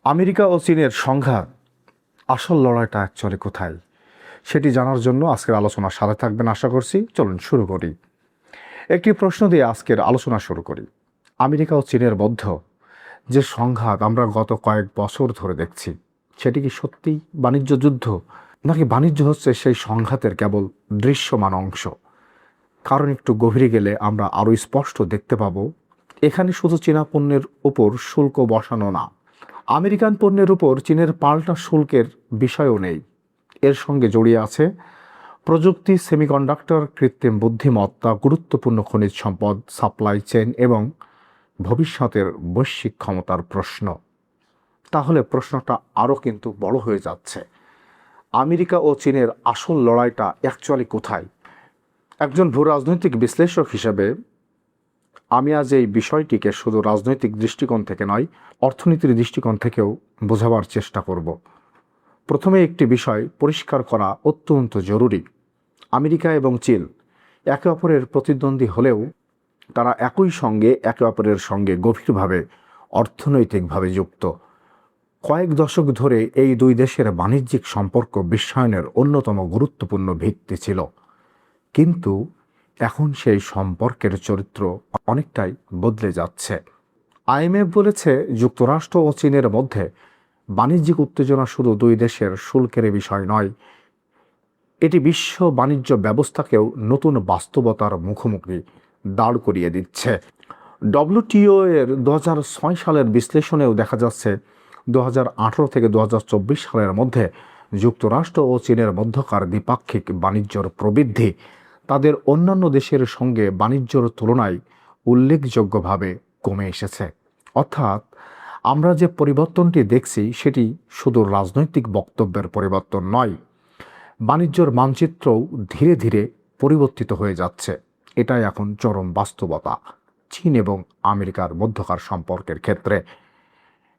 America ও চীনের সংঘাত আসল লড়াইটা অ্যাকচুয়ালি কোথায় সেটি জানার জন্য আজকের আলোচনার সাথে থাকবেন আশা করছি। চলুন শুরু করি। একটি প্রশ্ন দিয়ে আজকের আলোচনা শুরু করি। আমেরিকা ও চীনের মধ্যে যে সংঘাত আমরা গত কয়েক বছর ধরে দেখছি, সেটি কি সত্যিই বাণিজ্য যুদ্ধ, নাকি বাণিজ্য হচ্ছে সেই সংঘাতের কেবল দৃশ্যমান অংশ? কারণ একটু গভীরে গেলে আমরা আরও স্পষ্ট দেখতে পাবো, এখানে শুধু চীনা পণ্যের উপর শুল্ক বসানো না, আমেরিকান পণ্যের উপর চীনের পাল্টা শুল্কের বিষয়ও নেই। এর সঙ্গে জড়িয়ে আছে প্রযুক্তি, সেমিকন্ডাক্টর, কৃত্রিম বুদ্ধিমত্তা, গুরুত্বপূর্ণ খনিজ সম্পদ, সাপ্লাই চেইন এবং ভবিষ্যতের বৈশ্বিক ক্ষমতার প্রশ্ন। তাহলে প্রশ্নটা আরও কিন্তু বড় হয়ে যাচ্ছে, আমেরিকা ও চীনের আসল লড়াইটা অ্যাকচুয়ালি কোথায়? একজন ভূ রাজনৈতিক বিশ্লেষক হিসেবে আমি আজ এই বিষয়টিকে শুধু রাজনৈতিক দৃষ্টিকোণ থেকে নয়, অর্থনীতির দৃষ্টিকোণ থেকেও বোঝাবার চেষ্টা করব। প্রথমে একটি বিষয় পরিষ্কার করা অত্যন্ত জরুরি। আমেরিকা এবং চীন একে অপরের প্রতিদ্বন্দ্বী হলেও তারা একই সঙ্গে একে অপরের সঙ্গে গভীরভাবে অর্থনৈতিকভাবে যুক্ত। কয়েক দশক ধরে এই দুই দেশের বাণিজ্যিক সম্পর্ক বিশ্বায়নের অন্যতম গুরুত্বপূর্ণ ভিত্তি ছিল। কিন্তু এখন সেই সম্পর্কের চরিত্র অনেকটাই বদলে যাচ্ছে। আইএমএফ বলেছে, যুক্তরাষ্ট্র ও চীনের মধ্যে বাণিজ্যিক উত্তেজনা শুধু দুই দেশের শুল্কের বিষয় নয়, এটি বিশ্ব বাণিজ্য ব্যবস্থাকেও নতুন বাস্তবতার মুখোমুখি দাঁড় করিয়ে দিচ্ছে। ডব্লিউটিও এর 2006 সালের বিশ্লেষণেও দেখা যাচ্ছে, 2018 থেকে 2024 সালের মধ্যে যুক্তরাষ্ট্র ও চীনের মধ্যকার দ্বিপাক্ষিক বাণিজ্যর প্রবৃদ্ধি তাদের অন্যান্য দেশের সঙ্গে বাণিজ্যর তুলনায় উল্লেখযোগ্যভাবে কমে এসেছে। অর্থাৎ আমরা যে পরিবর্তনটি দেখছি সেটি শুধু রাজনৈতিক বক্তব্যের পরিবর্তন নয়, বাণিজ্যর মানচিত্রও ধীরে ধীরে পরিবর্তিত হয়ে যাচ্ছে। এটাই এখন চরম বাস্তবতা চীন এবং আমেরিকার মধ্যকার সম্পর্কের ক্ষেত্রে।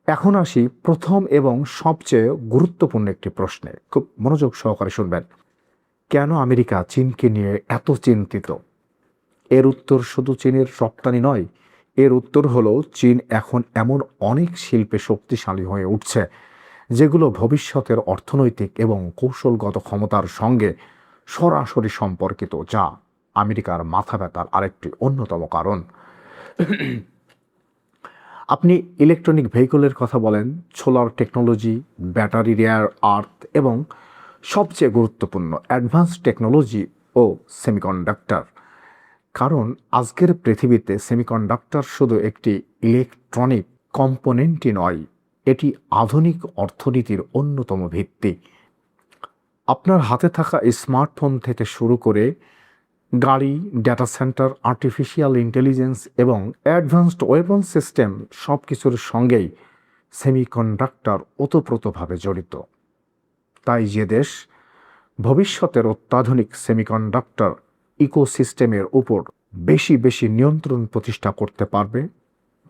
এখন আসি প্রথম এবং সবচেয়ে গুরুত্বপূর্ণ একটি প্রশ্নে, খুব মনোযোগ সহকারে শুনবেন। কেন আমেরিকা চীনকে নিয়ে এত চিন্তিত? এর উত্তর শুধু চীনের রপ্তানি নয়, এর উত্তর হলো চীন এখন এমন অনেক শিল্পে শক্তিশালী হয়ে উঠছে যেগুলো ভবিষ্যতের অর্থনৈতিক এবং কৌশলগত ক্ষমতার সঙ্গে সরাসরি সম্পর্কিত, যা আমেরিকার মাথা ব্যথার আরেকটি অন্যতম কারণ। আপনি ইলেকট্রনিক ভেহিকলের কথা বলেন, solar technology, battery, rare earth এবং সবচেয়ে গুরুত্বপূর্ণ অ্যাডভান্স টেকনোলজি ও সেমিকন্ডাক্টর। কারণ আজকের পৃথিবীতে সেমিকন্ডাক্টর শুধু একটি ইলেকট্রনিক কম্পোনেন্টই নয়, এটি আধুনিক অর্থনীতির অন্যতম ভিত্তি। আপনার হাতে থাকা স্মার্টফোন থেকে শুরু করে গাড়ি, ডেটা সেন্টার, আর্টিফিশিয়াল ইন্টেলিজেন্স এবং অ্যাডভান্সড ওয়েপন সিস্টেম, সব কিছুর সঙ্গেই সেমিকন্ডাক্টর ওতপ্রোতভাবে জড়িত। তাই যে দেশ ভবিষ্যতের অত্যাধুনিক সেমিকন্ডাক্টর ইকোসিস্টেমের উপর বেশি বেশি নিয়ন্ত্রণ প্রতিষ্ঠা করতে পারবে,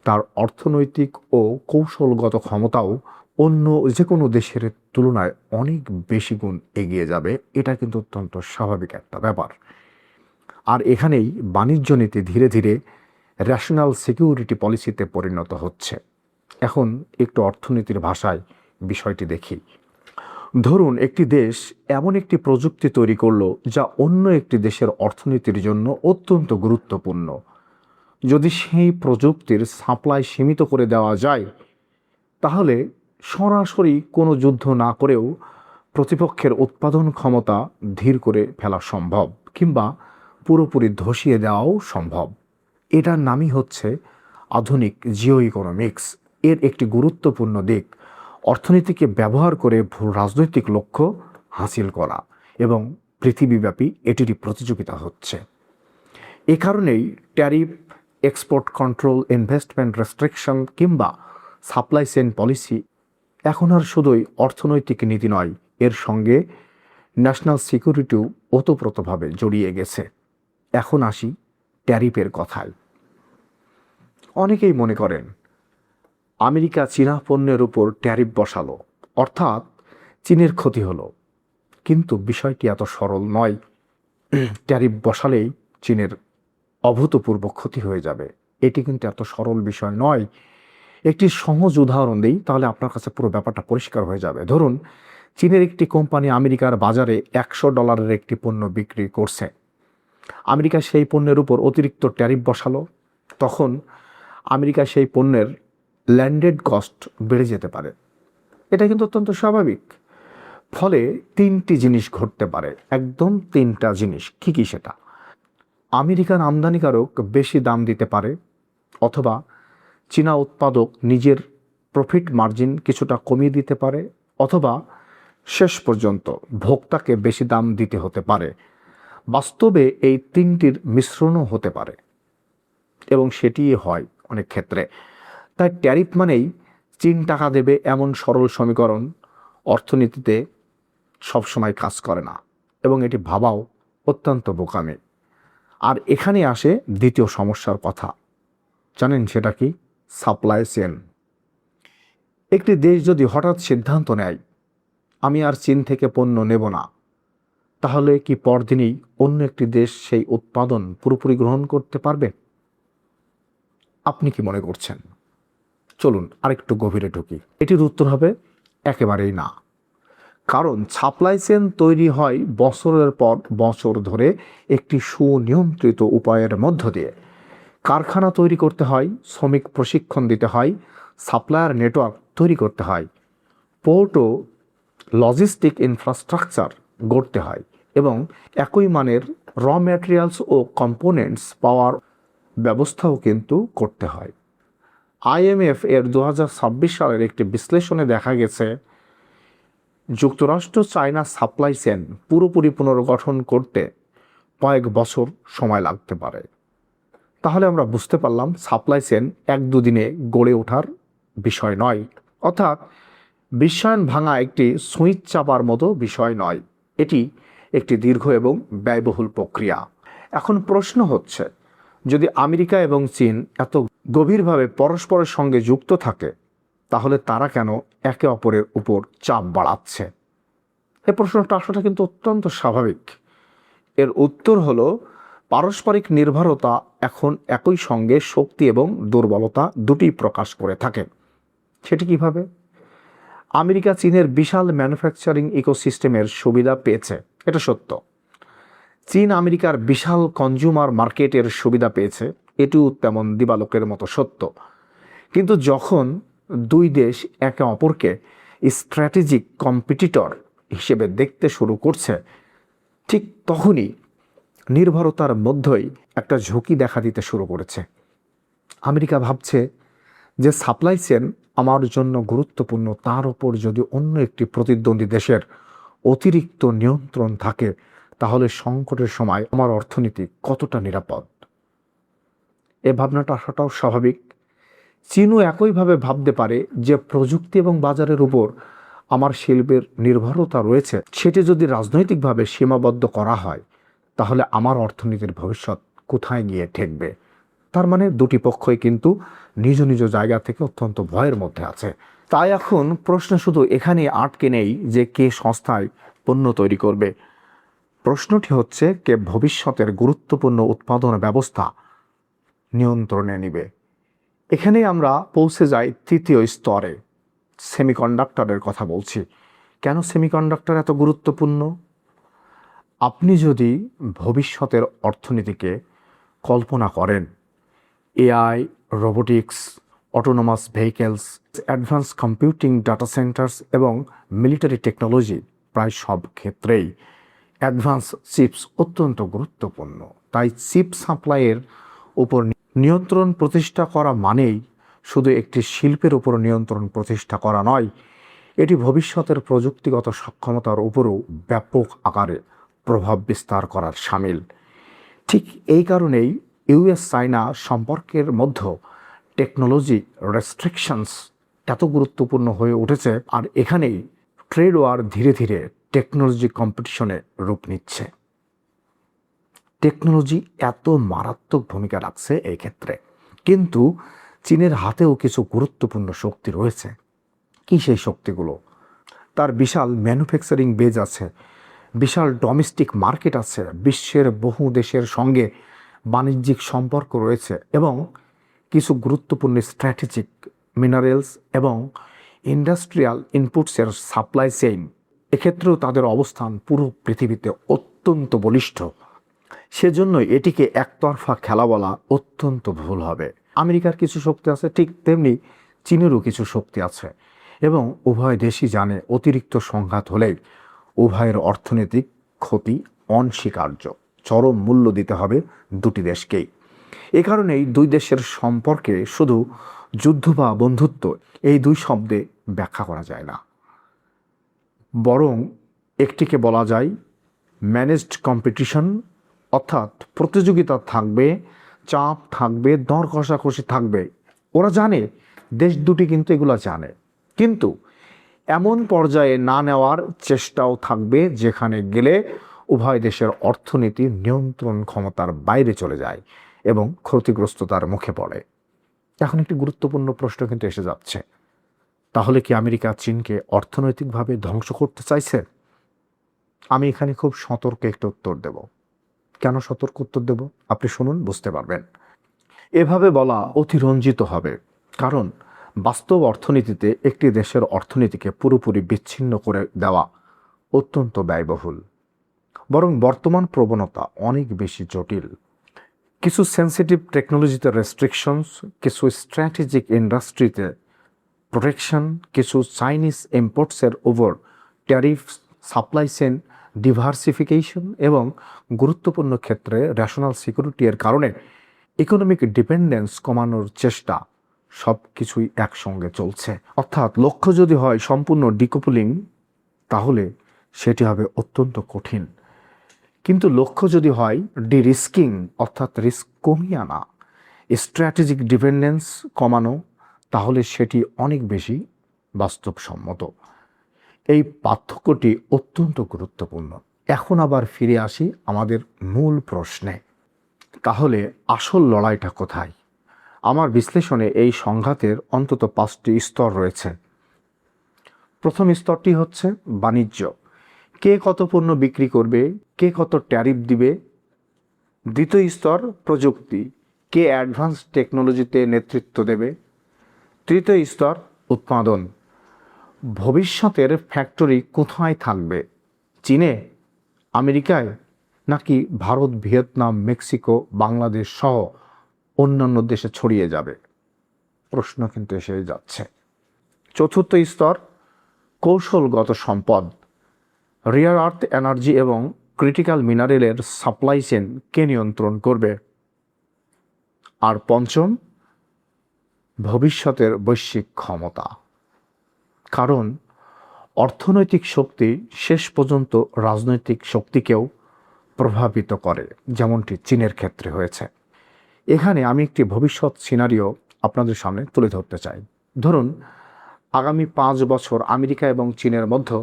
তার অর্থনৈতিক ও কৌশলগত ক্ষমতাও অন্য যে কোনো দেশের তুলনায় অনেক বেশি গুণ এগিয়ে যাবে। এটা কিন্তু অত্যন্ত স্বাভাবিক একটা ব্যাপার। আর এখানেই বাণিজ্য নীতি ধীরে ধীরে ন্যাশনাল সিকিউরিটি পলিসিতে পরিণত হচ্ছে। এখন একটু অর্থনীতির ভাষায় বিষয়টি দেখি। ধরুন একটি দেশ এমন একটি প্রযুক্তি তৈরি করলো যা অন্য একটি দেশের অর্থনীতির জন্য অত্যন্ত গুরুত্বপূর্ণ। যদি সেই প্রযুক্তির সাপ্লাই সীমিত করে দেওয়া যায়, তাহলে সরাসরি কোনো যুদ্ধ না করেও প্রতিপক্ষের উৎপাদন ক্ষমতা ধীর করে ফেলা সম্ভব, কিংবা পুরোপুরি ধসিয়ে দেওয়াও সম্ভব। এটার নামই হচ্ছে আধুনিক জিও ইকোনমিক্স। এর একটি গুরুত্বপূর্ণ দিক অর্থনীতিকে ব্যবহার করে ভূ রাজনৈতিক লক্ষ্য হাসিল করা, এবং পৃথিবীব্যাপী এটিরই প্রতিযোগিতা হচ্ছে। এ কারণেই tariff, export control, investment restriction কিংবা সাপ্লাই চেইন পলিসি এখন আর শুধুই অর্থনৈতিক নীতি নয়, এর সঙ্গে ন্যাশনাল সিকিউরিটিও ওতপ্রোতভাবে জড়িয়ে গেছে। এখন আসি ট্যারিফের কথায়। অনেকেই মনে করেন আমেরিকা চীনা পণ্যের উপর ট্যারিফ বসালো, অর্থাৎ চীনের ক্ষতি হলো। কিন্তু বিষয়টি এত সরল নয়। ট্যারিফ বসালেই চীনের অভূতপূর্ব ক্ষতি হয়ে যাবে, এটি কিন্তু এত সরল বিষয় নয়। একটি সহজ উদাহরণ দিই, তাহলে আপনার কাছে পুরো ব্যাপারটা পরিষ্কার হয়ে যাবে। ধরুন, চীনের একটি কোম্পানি আমেরিকার বাজারে $100 একটি পণ্য বিক্রি করছে। আমেরিকা সেই পণ্যের উপর অতিরিক্ত ট্যারিফ বসালো। তখন আমেরিকা সেই পণ্যের ল্যান্ডেড কস্ট বেড়ে যেতে পারে। এটা কিন্তু অত্যন্ত স্বাভাবিক। ফলে তিনটি জিনিস ঘটতে পারে, একদম তিনটা জিনিস। কি কি সেটা? আমেরিকান আমদানিকারক বেশি দাম দিতে পারে, অথবা চীনা উৎপাদক নিজের প্রফিট মার্জিন কিছুটা কমিয়ে দিতে পারে, অথবা শেষ পর্যন্ত ভোক্তাকে বেশি দাম দিতে হতে পারে। বাস্তবে এই তিনটির মিশ্রণও হতে পারে, এবং সেটিই হয় অনেক ক্ষেত্রে। তাই ট্যারিফ মানেই চীন টাকা দেবে এমন সরল সমীকরণ অর্থনীতিতে সবসময় কাজ করে না, এবং এটি ভাবাও অত্যন্ত বোকামি। আর এখানে আসে দ্বিতীয় সমস্যার কথা। জানেন সেটা কি? Supply chain. একটি দেশ যদি হঠাৎ সিদ্ধান্ত নেয় আমি আর চীন থেকে পণ্য নেব না, তাহলে কি পরদিনই অন্য একটি দেশ সেই উৎপাদন পুরোপুরি গ্রহণ করতে পারবে? আপনি কি মনে করছেন? চলুন আরেকটু গভীরে ঢুকি। এটির উত্তর হবে একেবারেই না। কারণ সাপ্লাই চেইন তৈরি হয় বছরের পর বছর ধরে একটি সুনিয়ন্ত্রিত উপায়ের মধ্য দিয়ে। কারখানা তৈরি করতে হয়, শ্রমিক প্রশিক্ষণ দিতে হয়, সাপ্লায়ার নেটওয়ার্ক তৈরি করতে হয়, পোর্ট ও লজিস্টিক ইনফ্রাস্ট্রাকচার গড়তে হয়, এবং একই মানের র ম্যাটেরিয়ালস ও কম্পোনেন্টস পাওয়ার ব্যবস্থাও কিন্তু করতে হয়। IMF এর 2026 সালের একটি বিশ্লেষণে দেখা গেছে যুক্তরাষ্ট্র চায়না সাপ্লাই চেইন পুরোপুরি পুনর্গঠন করতে কয়েক বছর সময় লাগতে পারে। তাহলে আমরা বুঝতে পারলাম সাপ্লাই চেইন এক দুদিনে গড়ে ওঠার বিষয় নয়, অর্থাৎ বিশ্বায়ন ভাঙা একটি সুইচ চাপার মতো বিষয় নয়। এটি একটি দীর্ঘ এবং ব্যয়বহুল প্রক্রিয়া। এখন প্রশ্ন হচ্ছে, যদি আমেরিকা এবং চীন এত গভীরভাবে পরস্পরের সঙ্গে যুক্ত থাকে, তাহলে তারা কেন একে অপরের উপর চাপ বাড়াচ্ছে? এই প্রশ্নটা আসলে কিন্তু অত্যন্ত স্বাভাবিক। এর উত্তর হলো পারস্পরিক নির্ভরতা এখন একই সঙ্গে শক্তি এবং দুর্বলতা দুটি প্রকাশ করে থাকে। সেটি কিভাবে? আমেরিকা চীনের বিশাল ম্যানুফ্যাকচারিং ইকোসিস্টেমের সুবিধা পেয়েছে, এটা সত্য। চীন আমেরিকার বিশাল কনজিউমার মার্কেটের সুবিধা পেয়েছে, এটিও তেমন দিবালোকের মতো সত্য। কিন্তু যখন দুই দেশ একে অপরকে স্ট্র্যাটেজিক কম্পিটিটর হিসেবে দেখতে শুরু করছে, ঠিক তখনই নির্ভরতার মধ্যেই একটা ঝুঁকি দেখা দিতে শুরু করেছে। আমেরিকা ভাবছে যে সাপ্লাই চেইন আমার জন্য গুরুত্বপূর্ণ, তার উপর যদি অন্য একটি প্রতিদ্বন্দ্বী দেশের অতিরিক্ত নিয়ন্ত্রণ থাকে, তাহলে সংকটের সময় আমার অর্থনীতি কতটা নিরাপদ? এ ভাবনাটা আসাটাও স্বাভাবিক। চীনও একইভাবে ভাবতে পারে যে প্রযুক্তি এবং বাজারের উপর আমার শিল্পের নির্ভরতা রয়েছে, সেটি যদি রাজনৈতিকভাবে সীমাবদ্ধ করা হয়, তাহলে আমার অর্থনীতির ভবিষ্যৎ কোথায় গিয়ে ঠেকবে? তার মানে দুটি পক্ষই কিন্তু নিজ নিজ জায়গা থেকে অত্যন্ত ভয়ের মধ্যে আছে। তাই এখন প্রশ্ন শুধু এখানে আটকে নেই যে কে সংস্থায় পণ্য তৈরি করবে। প্রশ্নটি হচ্ছে কে ভবিষ্যতের গুরুত্বপূর্ণ উৎপাদন ব্যবস্থা নিয়ন্ত্রণে নেবে। এখানেই আমরা পৌঁছে যাই তৃতীয় স্তরে, সেমিকন্ডাক্টরের কথা বলছি। কেন সেমিকন্ডাক্টর এত গুরুত্বপূর্ণ? আপনি যদি ভবিষ্যতের অর্থনীতিকে কল্পনা করেন, AI, robotics, autonomous vehicles, advance computing, data centres এবং মিলিটারি টেকনোলজি, প্রায় সব ক্ষেত্রেই অ্যাডভান্স চিপস অত্যন্ত গুরুত্বপূর্ণ। তাই চিপ সাপ্লাইয়ের উপর নিয়ন্ত্রণ প্রতিষ্ঠা করা মানেই শুধু একটি শিল্পের উপর নিয়ন্ত্রণ প্রতিষ্ঠা করা নয়, এটি ভবিষ্যতের প্রযুক্তিগত সক্ষমতার উপরও ব্যাপক আকারে প্রভাব বিস্তার করার শামিল। ঠিক এই কারণেই US চায়না সম্পর্কের মধ্যে টেকনোলজি রেস্ট্রিকশনস এত গুরুত্বপূর্ণ হয়ে উঠেছে। আর এখানেই ট্রেড ওয়ার ধীরে ধীরে টেকনোলজি কম্পিটিশনে রূপ নিচ্ছে। টেকনোলজি এত মারাত্মক ভূমিকা রাখছে এই ক্ষেত্রে, কিন্তু চীনের হাতেও কিছু গুরুত্বপূর্ণ শক্তি রয়েছে। কি সেই শক্তিগুলো? তার বিশাল ম্যানুফ্যাকচারিং বেজ আছে, বিশাল ডোমেস্টিক মার্কেট আছে, বিশ্বের বহু দেশের সঙ্গে বাণিজ্যিক সম্পর্ক রয়েছে, এবং কিছু গুরুত্বপূর্ণ স্ট্র্যাটেজিক মিনারেলস এবং ইন্ডাস্ট্রিয়াল ইনপুটসের সাপ্লাই চেইন, এক্ষেত্রেও তাদের অবস্থান পুরো পৃথিবীতে অত্যন্ত বলিষ্ঠ। সেজন্য এটিকে একতরফা খেলা বলা অত্যন্ত ভুল হবে। আমেরিকার কিছু শক্তি আছে, ঠিক তেমনি চীনেরও কিছু শক্তি আছে, এবং উভয় দেশই জানে অতিরিক্ত সংঘাত হলেই উভয়ের অর্থনৈতিক ক্ষতি অনস্বীকার্য। চরম মূল্য দিতে হবে দুটি দেশকেই। এ কারণেই দুই দেশের সম্পর্কে শুধু যুদ্ধ বা বন্ধুত্ব এই দুই শব্দে ব্যাখ্যা করা যায় না, বরং একটিকে বলা যায় ম্যানেজড কম্পিটিশন, অর্থাৎ প্রতিযোগিতা থাকবে, চাপ থাকবে, দর কষাকষি থাকবে। ওরা জানে, দেশ দুটি কিন্তু এগুলো জানে, কিন্তু এমন পর্যায়ে না নেওয়ার চেষ্টাও থাকবে যেখানে গেলে উভয় দেশের অর্থনীতি নিয়ন্ত্রণ ক্ষমতার বাইরে চলে যায় এবং ক্ষতিগ্রস্ততার মুখে পড়ে। এখন একটি গুরুত্বপূর্ণ প্রশ্ন কিন্তু এসে যাচ্ছে, তাহলে কি আমেরিকা চীনকে অর্থনৈতিকভাবে ধ্বংস করতে চাইছে? আমি এখানে খুব সতর্ক একটি উত্তর দেব। কেন সতর্ক উত্তর দেব আপনি শুনুন, বুঝতে পারবেন। এভাবে বলা অতিরঞ্জিত হবে, কারণ বাস্তব অর্থনীতিতে একটি দেশের অর্থনীতিকে পুরোপুরি বিচ্ছিন্ন করে দেওয়া অত্যন্ত ব্যয়বহুল। বরং বর্তমান প্রবণতা অনেক বেশি জটিল। কিছু সেন্সিটিভ টেকনোলজিতে রেস্ট্রিকশনস, কিছু স্ট্র্যাটেজিক ইন্ডাস্ট্রিতে প্রোটেকশন, কিছু চাইনিজ ইম্পোর্টসের ওপর ট্যারিফ, সাপ্লাই চেইন ডিভার্সিফিকেশন এবং গুরুত্বপূর্ণ ক্ষেত্রে ন্যাশনাল সিকিউরিটি এর কারণে ইকোনমিক ডিপেন্ডেন্স কমানোর চেষ্টা, সব কিছুই একসঙ্গে চলছে। অর্থাৎ লক্ষ্য যদি হয় সম্পূর্ণ ডিকোপলিং, তাহলে সেটি হবে অত্যন্ত কঠিন। কিন্তু লক্ষ্য যদি হয় ডিরিস্কিং, অর্থাৎ রিস্ক কমিয়ে আনা, স্ট্র্যাটেজিক ডিপেন্ডেন্স কমানো, তাহলে সেটি অনেক বেশি বাস্তবসম্মত। এই পার্থক্যটি অত্যন্ত গুরুত্বপূর্ণ। এখন আবার ফিরে আসি আমাদের মূল প্রশ্নে, তাহলে আসল লড়াইটা কোথায়? আমার বিশ্লেষণে এই সংঘাতের অন্তত 5টি স্তর রয়েছে। প্রথম স্তরটি হচ্ছে বাণিজ্য। কে কত পণ্য বিক্রি করবে, কে কত ট্যারিফ দিবে। দ্বিতীয় স্তর প্রযুক্তি, কে অ্যাডভান্স টেকনোলজিতে নেতৃত্ব দেবে। তৃতীয় স্তর উৎপাদন, ভবিষ্যতের ফ্যাক্টরি কোথায় থাকবে, চীনে, আমেরিকায়, নাকি ভারত, ভিয়েতনাম, মেক্সিকো, বাংলাদেশ সহ অন্যান্য দেশে ছড়িয়ে যাবে? প্রশ্ন কিন্তু এসে যাচ্ছে। চতুর্থ স্তর কৌশলগত সম্পদ, রিয়ার আর্থ এনার্জি এবং ক্রিটিক্যাল মিনারেলের সাপ্লাই চেইন কে নিয়ন্ত্রণ করবে। আর পঞ্চম, ভবিষ্যতের বৈশ্বিক ক্ষমতা। কারণ অর্থনৈতিক শক্তি শেষ পর্যন্ত রাজনৈতিক শক্তিকেও প্রভাবিত করে, যেমনটি চীনের ক্ষেত্রে হয়েছে। এখানে আমি একটি ভবিষ্যৎ সিনারিও আপনাদের সামনে তুলে ধরতে চাই। ধরুন আগামী 5 বছর আমেরিকা এবং চীনের মধ্যে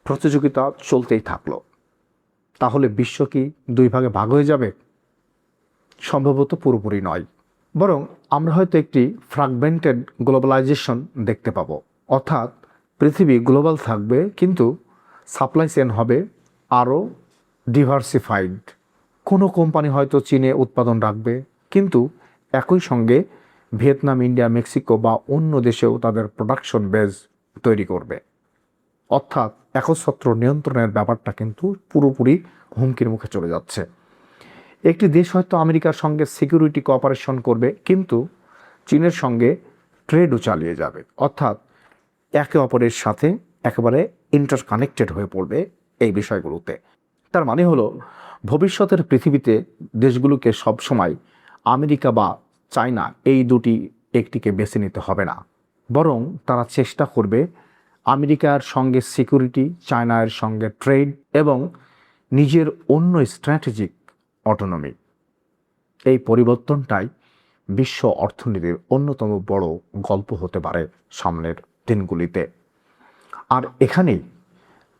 প্রতিযোগিতা চলতেই থাকলো, তাহলে বিশ্ব কি 2 ভাগে ভাগ হয়ে যাবে? সম্ভবত পুরোপুরি নয়, বরং আমরা হয়তো একটি ফ্র্যাগমেন্টেড গ্লোবালাইজেশন দেখতে পাবো। অর্থাৎ পৃথিবী গ্লোবাল থাকবে, কিন্তু সাপ্লাই চেইন হবে আরও ডিভার্সিফাইড। কোনো কোম্পানি হয়তো চীনে উৎপাদন রাখবে, কিন্তু একই সঙ্গে ভিয়েতনাম, ইন্ডিয়া, মেক্সিকো বা অন্য দেশেও তাদের প্রোডাকশন বেজ তৈরি করবে। অর্থাৎ একচ্ছত্র নিয়ন্ত্রণের ব্যাপারটা কিন্তু পুরোপুরি হুমকির মুখে চলে যাচ্ছে। একটি দেশ হয়তো আমেরিকার সঙ্গে সিকিউরিটি কোঅপারেশন করবে, কিন্তু চীনের সঙ্গে ট্রেডও চালিয়ে যাবে। অর্থাৎ একে অপরের সাথে একেবারে ইন্টারকানেক্টেড হয়ে পড়বে এই বিষয়গুলোতে। তার মানে হলো ভবিষ্যতের পৃথিবীতে দেশগুলোকে সবসময় আমেরিকা বা চায়না এই দুটি একটিকে বেছে নিতে হবে না, বরং তারা চেষ্টা করবে আমেরিকার সঙ্গে সিকিউরিটি, চায়নার সঙ্গে ট্রেড এবং নিজের অন্য স্ট্র্যাটেজিক অটোনমি। এই পরিবর্তনটাই বিশ্ব অর্থনীতির অন্যতম বড় গল্প হতে পারে সামনের দিনগুলিতে। আর এখানেই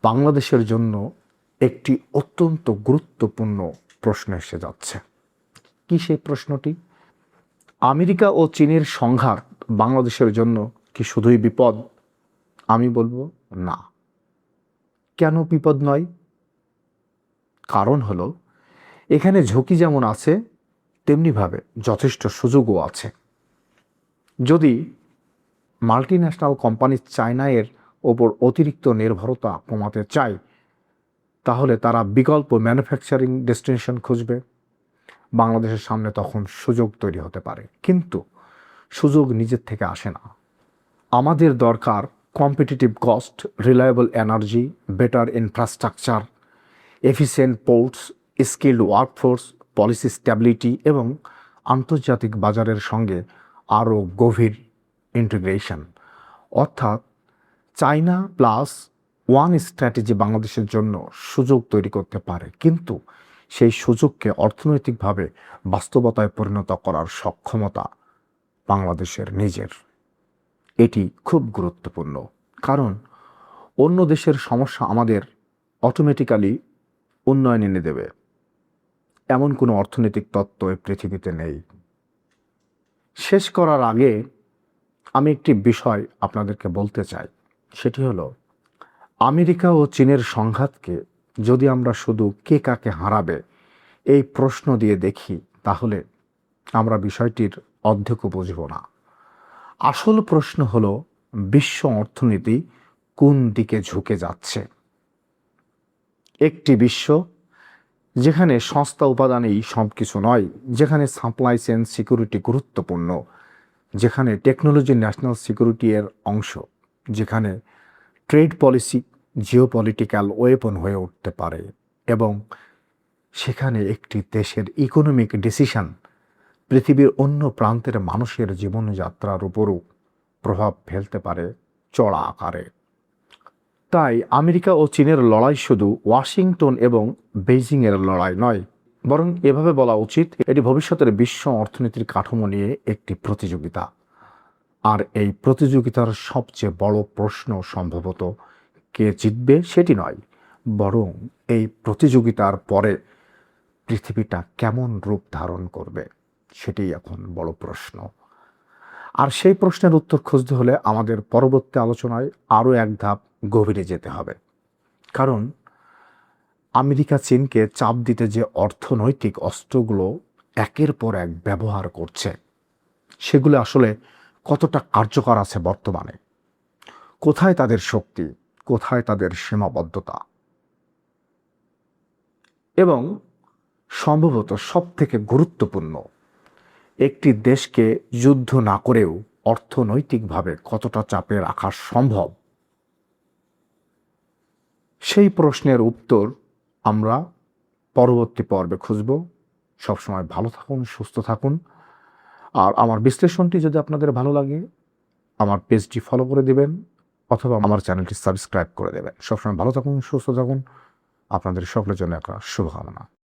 বাংলাদেশের জন্য একটি অত্যন্ত গুরুত্বপূর্ণ প্রশ্ন এসে যাচ্ছে। কি সেই প্রশ্নটি? আমেরিকা ও চীনের সংঘাত বাংলাদেশের জন্য কি শুধুই বিপদ? আমি বলবো না। কেন বিপদ নয়? কারণ হলো এখানে ঝুঁকি যেমন আছে, তেমনিভাবে যথেষ্ট সুযোগও আছে। যদি মাল্টিন্যাশনাল কোম্পানি চায়না-এর ওপর অতিরিক্ত নির্ভরতা কমাতে চায়, তাহলে তারা বিকল্প ম্যানুফ্যাকচারিং ডেস্টিনেশন খুঁজবে। বাংলাদেশের সামনে তখন সুযোগ তৈরি হতে পারে, কিন্তু সুযোগ নিজের থেকে আসে না। আমাদের দরকার competitive cost, reliable energy, better infrastructure, efficient ports, skilled workforce, policy stability এবং আন্তর্জাতিক বাজারের সঙ্গে আরও গভীর ইন্টিগ্রেশন। অর্থাৎ চায়না প্লাস ওয়ান স্ট্র্যাটেজি বাংলাদেশের জন্য সুযোগ তৈরি করতে পারে, কিন্তু সেই সুযোগকে অর্থনৈতিকভাবে বাস্তবতায় পরিণত করার সক্ষমতা বাংলাদেশের নিজের। এটি খুব গুরুত্বপূর্ণ, কারণ অন্য দেশের সমস্যা আমাদের অটোমেটিক্যালি উন্নয়ন এনে দেবে এমন কোনো অর্থনৈতিক তত্ত্ব এই পৃথিবীতে নেই। শেষ করার আগে আমি একটি বিষয় আপনাদেরকে বলতে চাই, সেটি হলো আমেরিকা ও চীনের সংঘাতকে যদি আমরা শুধু কে কাকে হারাবে এই প্রশ্ন দিয়ে দেখি, তাহলে আমরা বিষয়টির অর্ধেকও বুঝব না। আসল প্রশ্ন হলো বিশ্ব অর্থনীতি কোন দিকে ঝুঁকে যাচ্ছে। একটি বিশ্ব যেখানে সস্তা উপাদানেই সব কিছু নয়, যেখানে সাপ্লাই চেইন সিকিউরিটি গুরুত্বপূর্ণ, যেখানে টেকনোলজি ন্যাশনাল সিকিউরিটি এর অংশ, যেখানে ট্রেড পলিসি জিওপলিটিক্যাল ওয়েপন হয়ে উঠতে পারে, এবং সেখানে একটি দেশের ইকোনমিক ডিসিশন পৃথিবীর অন্য প্রান্তের মানুষের জীবনযাত্রার উপরও প্রভাব ফেলতে পারে চড়া আকারে। তাই আমেরিকা ও চীনের লড়াই শুধু ওয়াশিংটন এবং বেইজিংয়ের লড়াই নয়, বরং এভাবে বলা উচিত এটি ভবিষ্যতের বিশ্ব অর্থনীতির কাঠামো নিয়ে একটি প্রতিযোগিতা। আর এই প্রতিযোগিতার সবচেয়ে বড় প্রশ্ন সম্ভবত কে জিতবে সেটি নয়, বরং এই প্রতিযোগিতার পরে পৃথিবীটা কেমন রূপ ধারণ করবে সেটাই এখন বড় প্রশ্ন। আর সেই প্রশ্নের উত্তর খুঁজতে হলে আমাদের পরবর্তী আলোচনায় আরও এক ধাপ গভীরে যেতে হবে, কারণ আমেরিকা চীনকে চাপ দিতে যে অর্থনৈতিক অস্ত্রগুলো একের পর এক ব্যবহার করছে, সেগুলো আসলে কতটা কার্যকর আছে বর্তমানে, কোথায় তাদের শক্তি, কোথায় তাদের সীমাবদ্ধতা, এবং সম্ভবত সবথেকে গুরুত্বপূর্ণ, একটি দেশকে যুদ্ধ না করেও অর্থনৈতিকভাবে কতটা চাপে রাখা সম্ভব। সেই প্রশ্নের উত্তর আমরা পরবর্তী পর্বে খুঁজব। সবসময় ভালো থাকুন, সুস্থ থাকুন। আর আমার বিশ্লেষণটি যদি আপনাদের ভালো লাগে, আমার পেজটি ফলো করে দেবেন অথবা আমার চ্যানেলটি সাবস্ক্রাইব করে দেবেন। সবসময় ভালো থাকুন, সুস্থ থাকুন। আপনাদের সকলের জন্য একটা শুভকামনা।